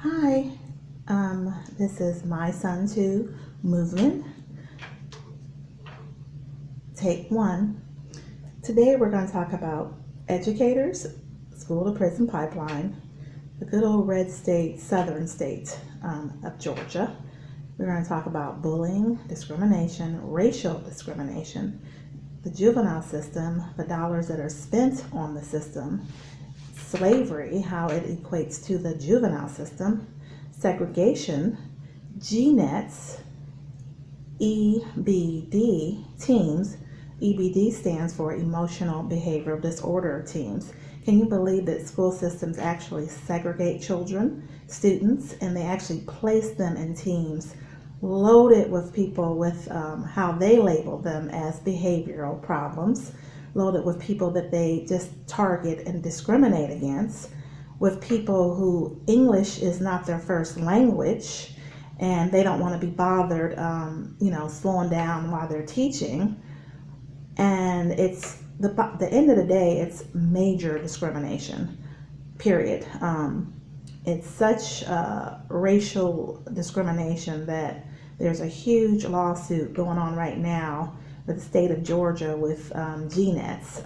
Hi, this is My Son Too Movement, take 1. Today we're going to talk about educators, school to prison pipeline, the good old red state, southern state of Georgia. We're going to talk about bullying, discrimination, racial discrimination, the juvenile system, the dollars that are spent on the system, slavery, how it equates to the juvenile system, segregation, GNETs, EBD teams. EBD stands for Emotional Behavioral Disorder teams. Can you believe that school systems actually segregate children, students, and they actually place them in teams loaded with people with how they label them as behavioral problems, loaded with people that they just target and discriminate against, with people who English is not their first language and they don't want to be bothered, slowing down while they're teaching. And it's the end of the day, it's major discrimination, period. It's such racial discrimination that there's a huge lawsuit going on right now with the state of Georgia with GNETs,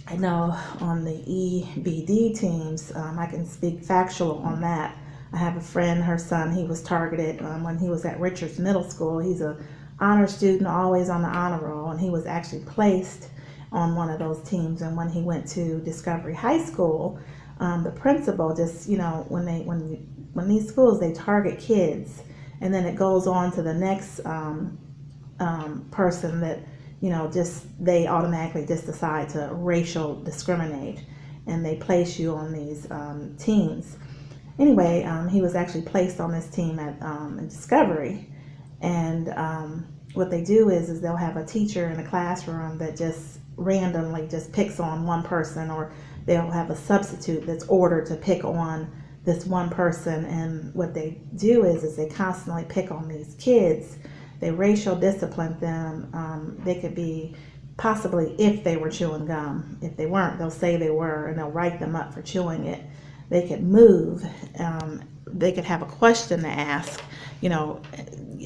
I know on the EBD teams, I can speak factual on that. I have a friend, her son, he was targeted when he was at Richards Middle School. He's a honor student, always on the honor roll, and he was actually placed on one of those teams. And when he went to Discovery High School, the principal just, when these schools, they target kids, and then it goes on to the next person that, they automatically just decide to racial discriminate, and they place you on these teams. Anyway, he was actually placed on this team at Discovery, and what they do is they'll have a teacher in the classroom that just randomly just picks on one person, or they'll have a substitute that's ordered to pick on this one person. And what they do is they constantly pick on these kids. They racial discipline them. They could be possibly if they were chewing gum. If they weren't, they'll say they were, and they'll write them up for chewing it. They could move. They could have a question to ask,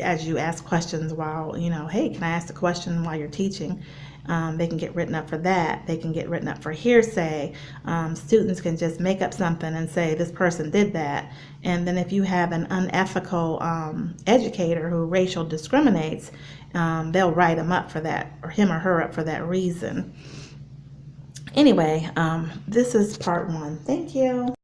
as you ask questions while, hey, can I ask a question while you're teaching? They can get written up for that. They can get written up for hearsay. Students can just make up something and say this person did that. And then if you have an unethical educator who racial discriminates, they'll write him up for that, or him or her up for that reason. Anyway, this is part 1. Thank you.